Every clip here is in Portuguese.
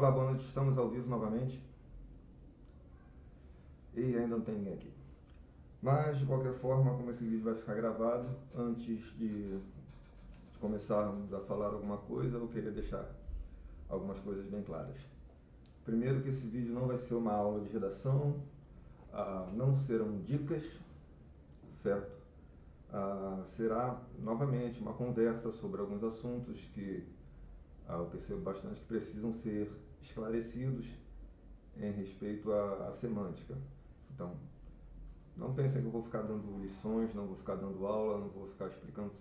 Olá, boa noite, estamos ao vivo novamente. E ainda não tem ninguém aqui. Mas, de qualquer forma, como esse vídeo vai ficar gravado, antes de começarmos a falar alguma coisa, eu queria deixar algumas coisas bem claras. Primeiro, que esse vídeo não vai ser uma aula de redação, não serão dicas, certo? Será, novamente, uma conversa sobre alguns assuntos que eu percebo bastante que precisam ser esclarecidos em respeito à semântica. Então, não pensem que eu vou ficar dando lições, não vou ficar dando aula, não vou ficar explicando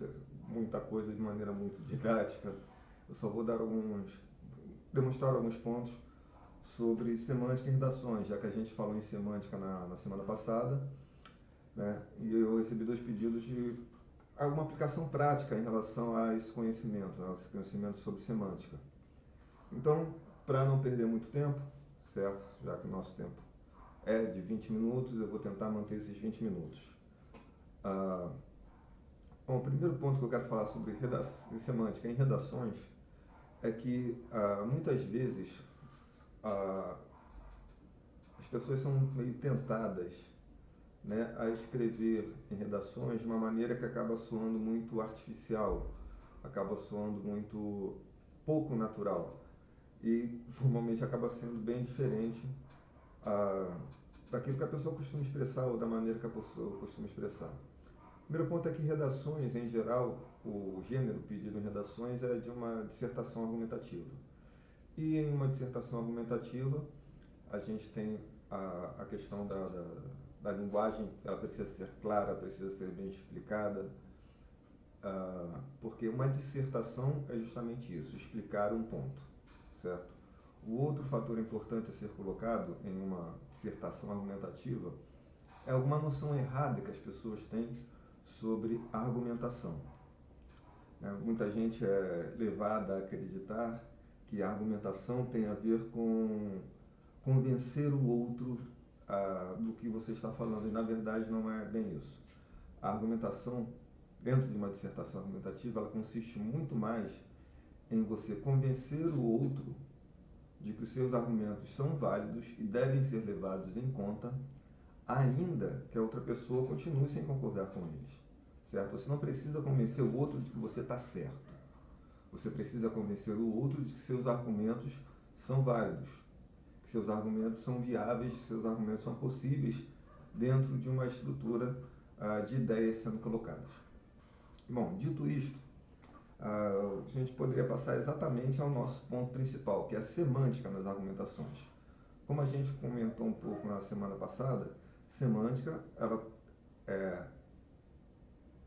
muita coisa de maneira muito didática. Eu só vou demonstrar alguns pontos sobre semântica e redações, já que a gente falou em semântica na semana passada, né? E eu recebi 2 pedidos de alguma aplicação prática em relação a esse conhecimento, né? Esse conhecimento sobre semântica. Então, para não perder muito tempo, certo? Já que o nosso tempo é de 20 minutos, eu vou tentar manter esses 20 minutos. Bom, o primeiro ponto que eu quero falar sobre semântica em redações é que muitas vezes as pessoas são meio tentadas, né, a escrever em redações de uma maneira que acaba soando muito artificial, acaba soando muito pouco natural e normalmente acaba sendo bem diferente daquilo que a pessoa costuma expressar ou da maneira que a pessoa costuma expressar. O primeiro ponto é que redações, em geral, o gênero pedido em redações é de uma dissertação argumentativa. E em uma dissertação argumentativa, a gente tem a questão da linguagem, ela precisa ser clara, precisa ser bem explicada, porque uma dissertação é justamente isso, explicar um ponto, certo? O outro fator importante a ser colocado em uma dissertação argumentativa é alguma noção errada que as pessoas têm sobre a argumentação. Muita gente é levada a acreditar que a argumentação tem a ver com convencer o outro do que você está falando, e na verdade não é bem isso. A argumentação, dentro de uma dissertação argumentativa, ela consiste muito mais em você convencer o outro de que os seus argumentos são válidos e devem ser levados em conta, ainda que a outra pessoa continue sem concordar com eles, certo? Você não precisa convencer o outro de que você está certo. Você precisa convencer o outro de que seus argumentos são válidos, que seus argumentos são viáveis, que seus argumentos são possíveis dentro de uma estrutura de ideias sendo colocadas. Bom, dito isto, a gente poderia passar exatamente ao nosso ponto principal, que é a semântica nas argumentações. Como a gente comentou um pouco na semana passada, semântica ela é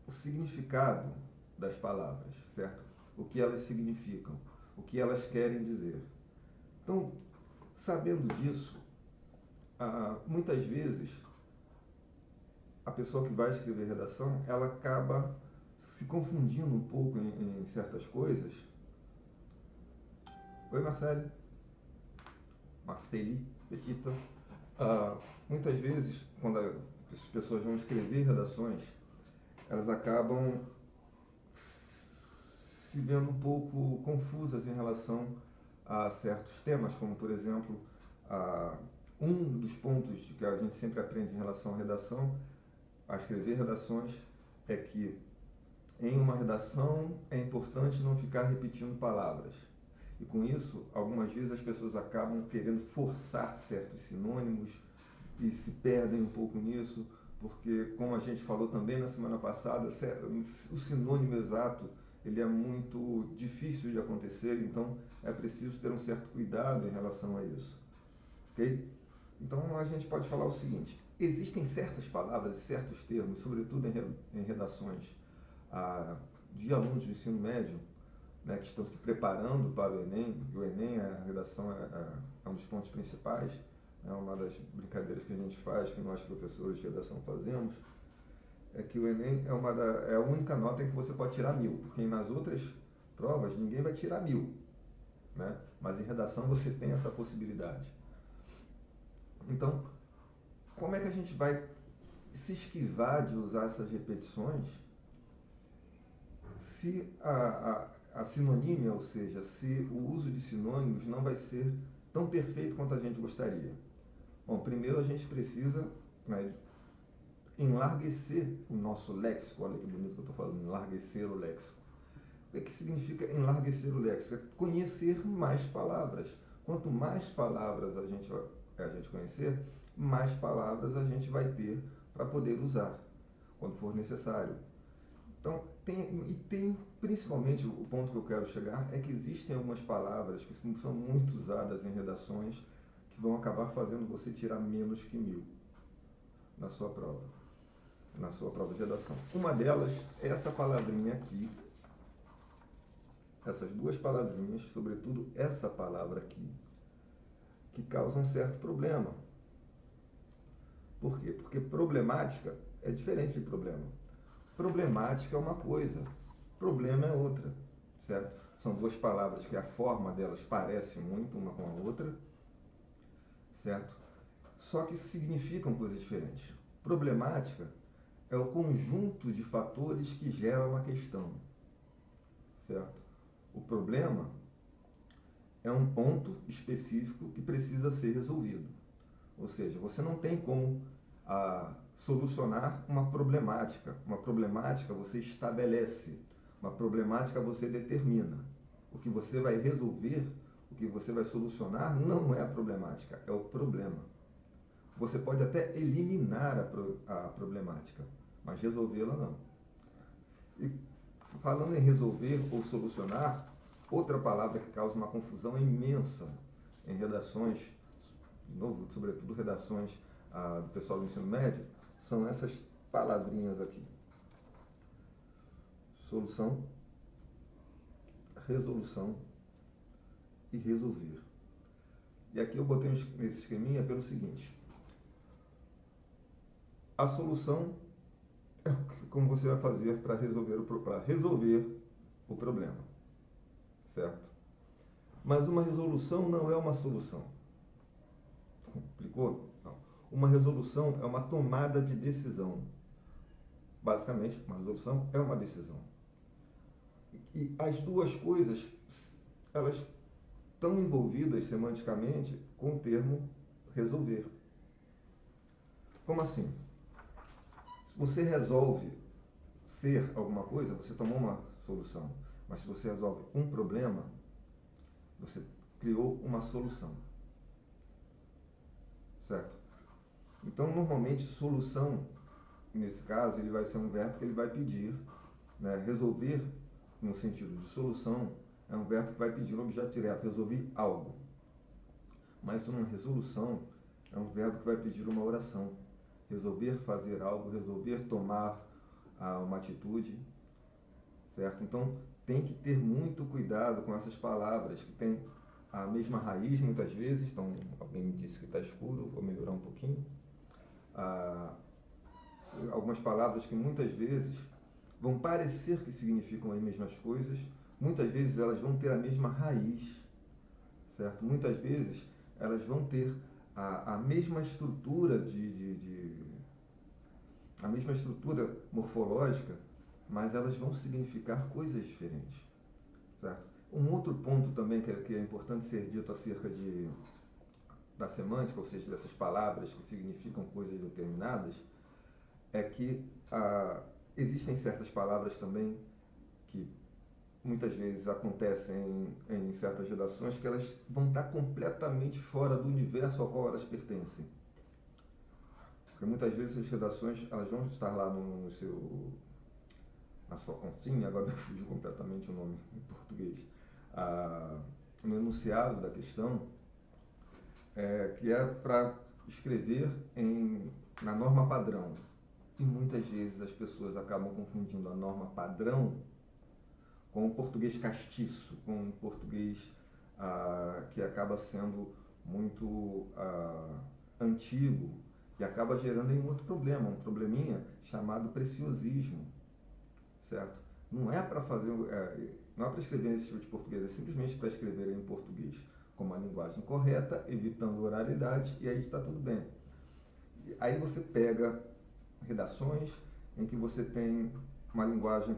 o significado das palavras, certo? O que elas significam, o que elas querem dizer. Então, sabendo disso, muitas vezes a pessoa que vai escrever redação, ela acaba se confundindo um pouco em certas coisas. Oi, Marceli, Petita. Muitas vezes, quando as pessoas vão escrever redações, elas acabam se vendo um pouco confusas em relação a certos temas, como, por exemplo, um dos pontos que a gente sempre aprende em relação à redação, a escrever redações, é que em uma redação é importante não ficar repetindo palavras. E com isso, algumas vezes as pessoas acabam querendo forçar certos sinônimos e se perdem um pouco nisso, porque, como a gente falou também na semana passada, o sinônimo exato ele é muito difícil de acontecer, então é preciso ter um certo cuidado em relação a isso. Ok? Então a gente pode falar o seguinte: existem certas palavras e certos termos, sobretudo em redações de alunos do ensino médio, né, que estão se preparando para o Enem, e o Enem, a redação é um dos pontos principais, é uma das brincadeiras que a gente faz, que nós professores de redação fazemos, é que o Enem é a única nota em que você pode tirar 1000, porque nas outras provas ninguém vai tirar 1000, né? Mas em redação você tem essa possibilidade. Então, como é que a gente vai se esquivar de usar essas repetições se a sinonímia, ou seja, se o uso de sinônimos não vai ser tão perfeito quanto a gente gostaria? Bom, primeiro a gente precisa, né, enlarguecer o nosso léxico. Olha que bonito que eu estou falando, enlarguecer o léxico. O que significa enlarguecer o léxico? É conhecer mais palavras. Quanto mais palavras a gente conhecer, mais palavras a gente vai ter para poder usar, quando for necessário. Então, tem principalmente, o ponto que eu quero chegar é que existem algumas palavras que são muito usadas em redações que vão acabar fazendo você tirar menos que 1000 na sua prova de redação. Uma delas é essa palavrinha aqui, essas duas palavrinhas, sobretudo essa palavra aqui, que causam um certo problema. Por quê? Porque problemática é diferente de problema. Problemática é uma coisa, problema é outra, certo? São duas palavras que a forma delas parece muito uma com a outra, certo? Só que significam coisas diferentes. Problemática é o conjunto de fatores que geram uma questão, certo? O problema é um ponto específico que precisa ser resolvido. Ou seja, você não tem como solucionar uma problemática. Uma problemática você estabelece, uma problemática você determina. O que você vai resolver, o que você vai solucionar não é a problemática, é o problema. Você pode até eliminar a problemática, mas resolvê-la não. E falando em resolver ou solucionar, outra palavra que causa uma confusão imensa em redações, de novo, sobretudo redações do pessoal do ensino médio, são essas palavrinhas aqui. Solução, resolução e resolver. E aqui eu botei esse esqueminha pelo seguinte. A solução é como você vai fazer para resolver o problema, certo? Mas uma resolução não é uma solução. Complicou? Não. Uma resolução é uma tomada de decisão. Basicamente, uma resolução é uma decisão. E as duas coisas, elas estão envolvidas semanticamente com o termo resolver. Como assim? Se você resolve ser alguma coisa, você tomou uma solução. Mas se você resolve um problema, você criou uma solução. Certo? Então, normalmente, solução, nesse caso, ele vai ser um verbo que ele vai pedir, né? Resolver, no sentido de solução, é um verbo que vai pedir um objeto direto, resolver algo. Mas uma resolução é um verbo que vai pedir uma oração. Resolver fazer algo, resolver tomar uma atitude, certo? Então, tem que ter muito cuidado com essas palavras que têm a mesma raiz muitas vezes. Então, alguém me disse que está escuro, vou melhorar um pouquinho. Algumas palavras que muitas vezes vão parecer que significam as mesmas coisas, muitas vezes elas vão ter a mesma raiz, certo? Muitas vezes elas vão ter a mesma estrutura a mesma estrutura morfológica, mas elas vão significar coisas diferentes, certo? Um outro ponto também que é importante ser dito acerca da semântica, ou seja, dessas palavras que significam coisas determinadas, é que existem certas palavras também que muitas vezes acontecem em certas redações que elas vão estar completamente fora do universo ao qual elas pertencem. Porque muitas vezes as redações elas vão estar lá na sua consigna, agora me fugiu completamente o nome em português, no enunciado da questão, que é para escrever na norma padrão. E muitas vezes as pessoas acabam confundindo a norma padrão com o português castiço, com o português que acaba sendo muito antigo e acaba gerando um outro problema, um probleminha chamado preciosismo, certo? Não é para escrever esse tipo de português, é simplesmente para escrever em português com uma linguagem correta, evitando oralidade, e aí está tudo bem. Aí você pega redações em que você tem uma linguagem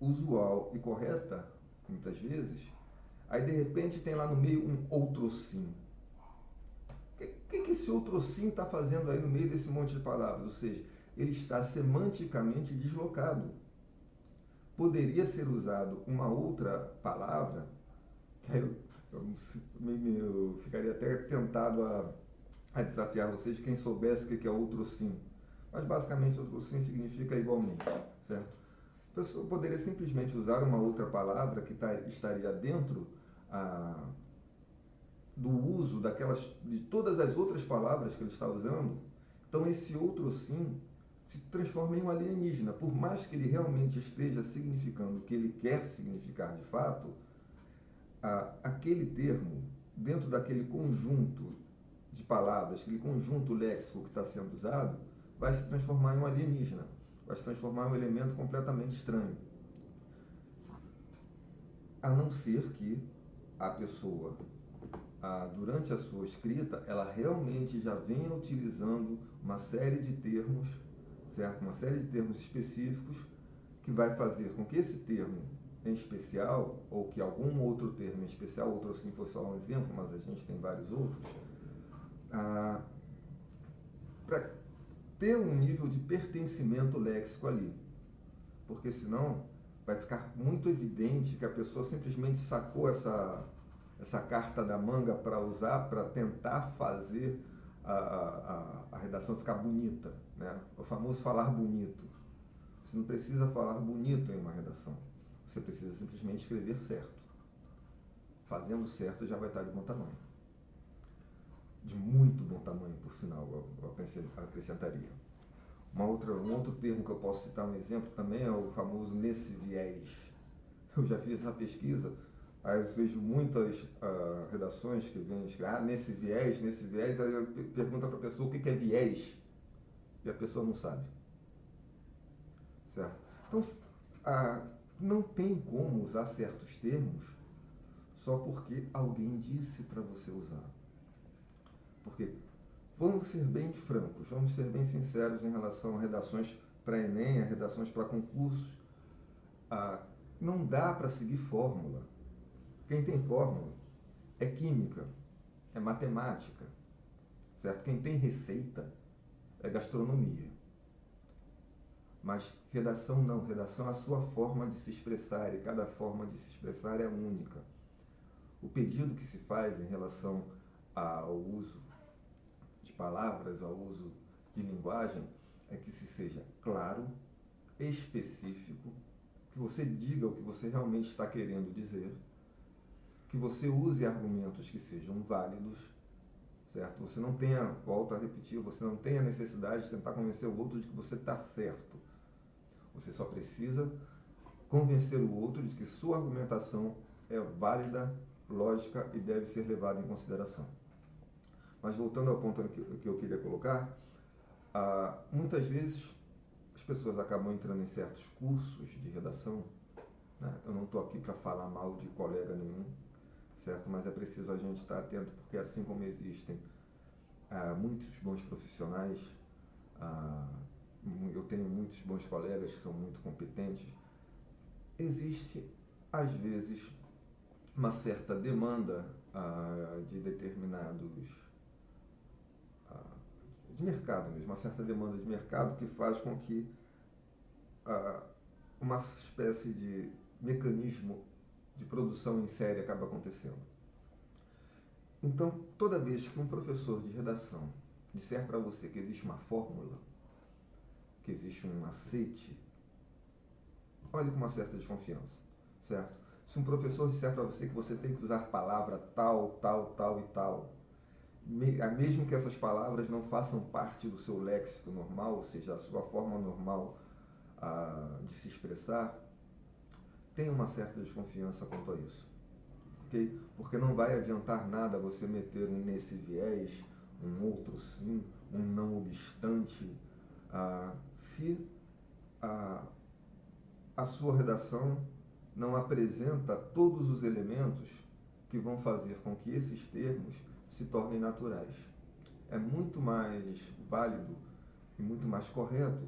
usual e correta, muitas vezes, aí de repente tem lá no meio um outro sim. O que esse outro sim está fazendo aí no meio desse monte de palavras? Ou seja, ele está semanticamente deslocado. Poderia ser usado uma outra palavra, que aí eu ficaria até tentado a desafiar vocês, quem soubesse o que é outro sim. Mas basicamente outro sim significa igualmente, certo? A pessoa poderia simplesmente usar uma outra palavra que estaria dentro do uso de todas as outras palavras que ele está usando. Então esse outro sim se transforma em um alienígena. Por mais que ele realmente esteja significando o que ele quer significar de fato, aquele termo, dentro daquele conjunto de palavras, aquele conjunto léxico que está sendo usado, vai se transformar em um alienígena, vai se transformar em um elemento completamente estranho. A não ser que a pessoa, durante a sua escrita, ela realmente já venha utilizando uma série de termos, certo? Uma série de termos específicos que vai fazer com que esse termo em especial, ou que algum outro termo em especial, outro assim fosse só um exemplo, mas a gente tem vários outros, para ter um nível de pertencimento léxico ali. Porque senão vai ficar muito evidente que a pessoa simplesmente sacou essa carta da manga para usar, para tentar fazer a redação ficar bonita, né? O famoso falar bonito. Você não precisa falar bonito em uma redação. Você precisa simplesmente escrever certo. Fazendo certo já vai estar de bom tamanho. De muito bom tamanho, por sinal, eu acrescentaria. Um outro termo que eu posso citar um exemplo também é o famoso nesse viés. Eu já fiz essa pesquisa, aí eu vejo muitas redações que vêm escrever, nesse viés, aí eu pergunto para a pessoa o que é viés, e a pessoa não sabe. Certo? Então, não tem como usar certos termos só porque alguém disse para você usar. Porque, vamos ser bem francos, vamos ser bem sinceros em relação a redações para Enem, a redações para concursos. Não dá para seguir fórmula. Quem tem fórmula é química, é matemática, certo? Quem tem receita é gastronomia. Mas redação não, redação é a sua forma de se expressar e cada forma de se expressar é única. O pedido que se faz em relação ao uso de palavras, ao uso de linguagem, é que se seja claro, específico, que você diga o que você realmente está querendo dizer, que você use argumentos que sejam válidos, certo? Você não tenha, volto a repetir, você não tenha necessidade de tentar convencer o outro de que você está certo. Você só precisa convencer o outro de que sua argumentação é válida, lógica e deve ser levada em consideração. Mas voltando ao ponto que eu queria colocar, muitas vezes as pessoas acabam entrando em certos cursos de redação, né? Eu não estou aqui para falar mal de colega nenhum, certo? Mas é preciso a gente estar atento, porque assim como existem muitos bons profissionais, eu tenho muitos bons colegas que são muito competentes, existe, às vezes, uma certa demanda de determinados de mercado mesmo, uma certa demanda de mercado que faz com que uma espécie de mecanismo de produção em série acabe acontecendo. Então, toda vez que um professor de redação disser para você que existe uma fórmula, que existe um macete, olhe com uma certa desconfiança, certo? Se um professor disser para você que você tem que usar palavra tal, tal, tal e tal, mesmo que essas palavras não façam parte do seu léxico normal, ou seja, a sua forma normal de se expressar, tenha uma certa desconfiança quanto a isso. Okay? Porque não vai adiantar nada você meter um nesse viés, um outro sim, um não obstante, se a sua redação não apresenta todos os elementos que vão fazer com que esses termos se tornem naturais. É muito mais válido e muito mais correto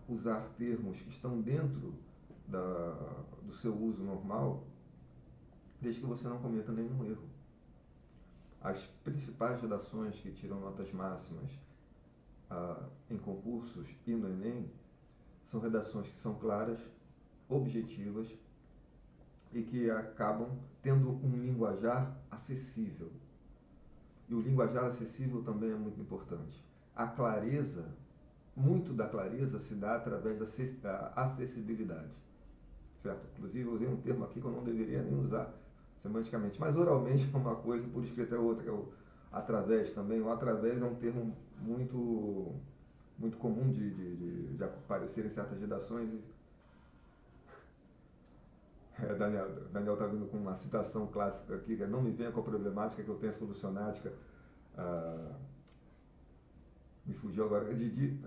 usar termos que estão dentro do seu uso normal, desde que você não cometa nenhum erro. as principais redações que tiram notas máximas em concursos e no Enem são redações que são claras, objetivas e que acabam tendo um linguajar acessível. E o linguajar acessível também é muito importante. A clareza, muito da clareza se dá através da acessibilidade, certo? Inclusive eu usei um termo aqui que eu não deveria nem usar semanticamente, mas oralmente é uma coisa, por escrito é outra, que é o através também. O através é um termo muito comum de aparecer em certas redações. Daniel está vindo com uma citação clássica aqui, que é: não me venha com a problemática que eu tenho a solucionática. Me fugiu agora. Didi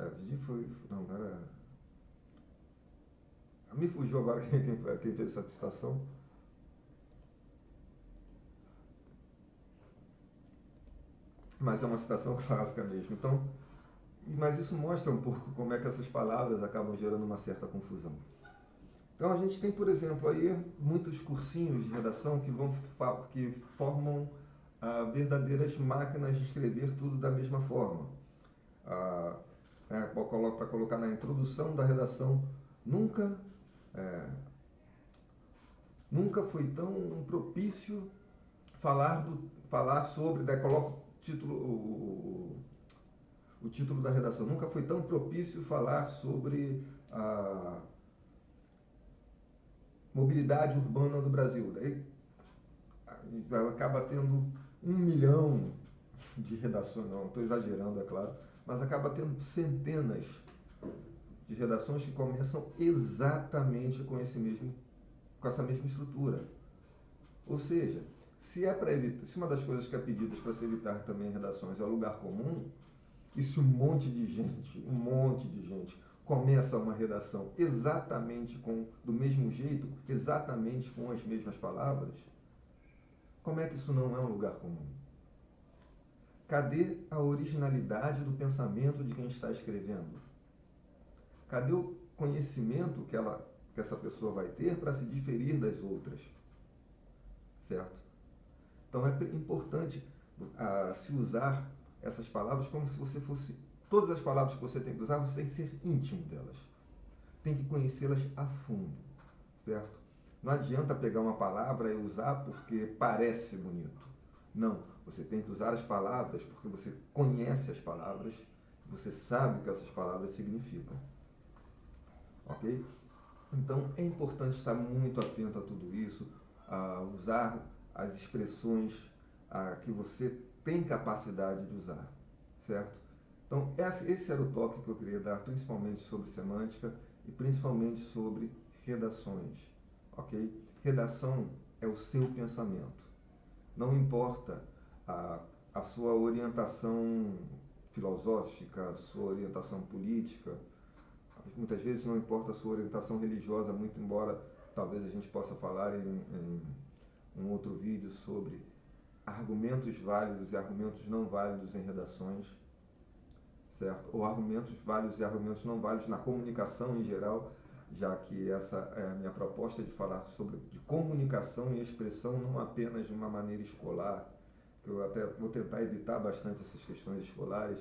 foi. Não, era. Me fugiu agora quem fez essa citação. Mas é uma citação clássica mesmo. Então, mas isso mostra um pouco como é que essas palavras acabam gerando uma certa confusão. Então a gente tem, por exemplo, aí muitos cursinhos de redação que formam verdadeiras máquinas de escrever tudo da mesma forma. Para colocar na introdução da redação, nunca foi tão propício falar sobre, daí coloca o título da redação, nunca foi tão propício falar sobre a mobilidade urbana do Brasil. Daí acaba tendo 1 milhão de redações, não estou exagerando, é claro, mas acaba tendo centenas de redações que começam exatamente com essa mesma estrutura. Ou seja, se uma das coisas que é pedidas para se evitar também redações é o lugar comum, e se um monte de gente começa uma redação exatamente do mesmo jeito, exatamente com as mesmas palavras, como é que isso não é um lugar comum? Cadê a originalidade do pensamento de quem está escrevendo? Cadê o conhecimento que essa pessoa vai ter para se diferir das outras? Certo? Então é importante se usar essas palavras como se você fosse... Todas as palavras que você tem que usar, você tem que ser íntimo delas. Tem que conhecê-las a fundo, certo? Não adianta pegar uma palavra e usar porque parece bonito. Não, você tem que usar as palavras porque você conhece as palavras, você sabe o que essas palavras significam. Ok? Então é importante estar muito atento a tudo isso, a usar as expressões que você tem capacidade de usar, certo? Então esse era o toque que eu queria dar, principalmente sobre semântica e principalmente sobre redações, ok? Redação é o seu pensamento. Não importa a sua orientação filosófica, a sua orientação política, muitas vezes não importa a sua orientação religiosa, muito embora talvez a gente possa falar em um outro vídeo sobre argumentos válidos e argumentos não válidos em redações, certo? Ou argumentos válidos e argumentos não válidos na comunicação em geral, já que essa é a minha proposta de falar de comunicação e expressão, não apenas de uma maneira escolar, que eu até vou tentar evitar bastante essas questões escolares,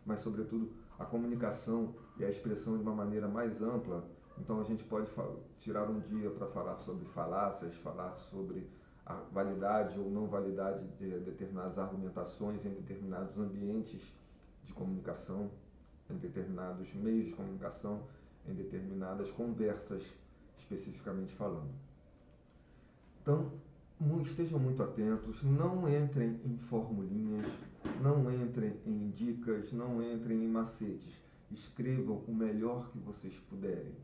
mas sobretudo a comunicação e a expressão de uma maneira mais ampla. Então a gente pode tirar um dia para falar sobre falácias, falar sobre a validade ou não validade de determinadas argumentações em determinados ambientes de comunicação, em determinados meios de comunicação, em determinadas conversas, especificamente falando. Então, estejam muito atentos, não entrem em formulinhas, não entrem em dicas, não entrem em macetes. Escrevam o melhor que vocês puderem.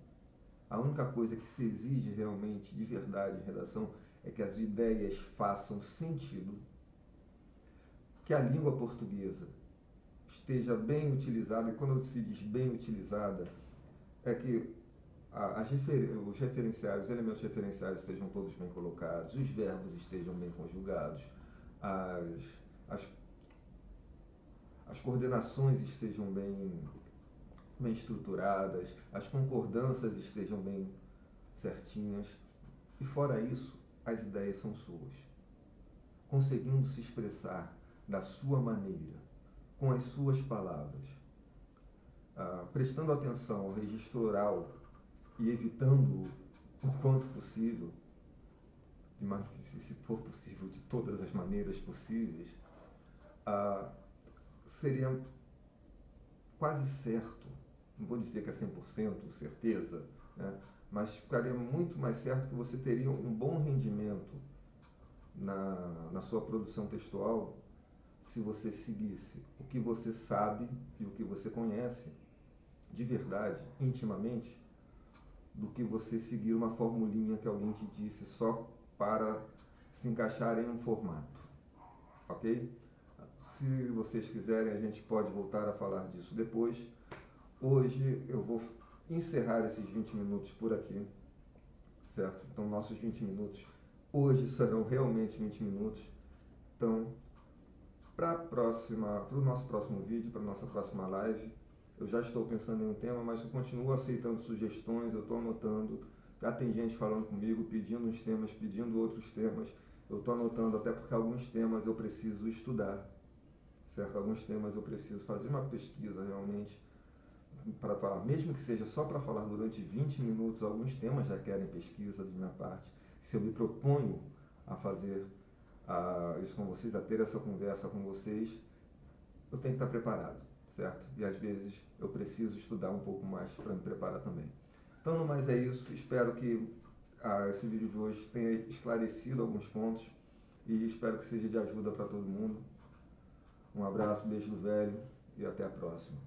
A única coisa que se exige realmente, de verdade, em redação, é que as ideias façam sentido, que a língua portuguesa esteja bem utilizada, e quando se diz bem utilizada, é que os referenciais, os elementos referenciais estejam todos bem colocados, os verbos estejam bem conjugados, as coordenações estejam bem estruturadas, as concordâncias estejam bem certinhas, e fora isso, as ideias são suas. Conseguindo se expressar da sua maneira, com as suas palavras, prestando atenção ao registro oral e evitando o quanto possível, se for possível, de todas as maneiras possíveis, seria quase certo, não vou dizer que é 100% certeza, né? Mas ficaria muito mais certo que você teria um bom rendimento na sua produção textual se você seguisse o que você sabe e o que você conhece de verdade, intimamente, do que você seguir uma formulinha que alguém te disse só para se encaixar em um formato, ok? Se vocês quiserem, a gente pode voltar a falar disso depois. Hoje eu vou encerrar esses 20 minutos por aqui, certo? Então, nossos 20 minutos hoje serão realmente 20 minutos. Então, para o nosso próximo vídeo, para a nossa próxima live, eu já estou pensando em um tema, mas eu continuo aceitando sugestões, eu estou anotando. Já tem gente falando comigo, pedindo uns temas, pedindo outros temas. Eu estou anotando, até porque alguns temas eu preciso estudar, certo? Alguns temas eu preciso fazer uma pesquisa realmente para falar, mesmo que seja só para falar durante 20 minutos. Alguns temas já querem pesquisa de minha parte. Se eu me proponho a fazer isso com vocês, a ter essa conversa com vocês, eu tenho que estar preparado, certo? E às vezes eu preciso estudar um pouco mais para me preparar também. Então, no mais é isso. Espero que esse vídeo de hoje tenha esclarecido alguns pontos e espero que seja de ajuda para todo mundo. Um abraço, beijo do velho e até a próxima.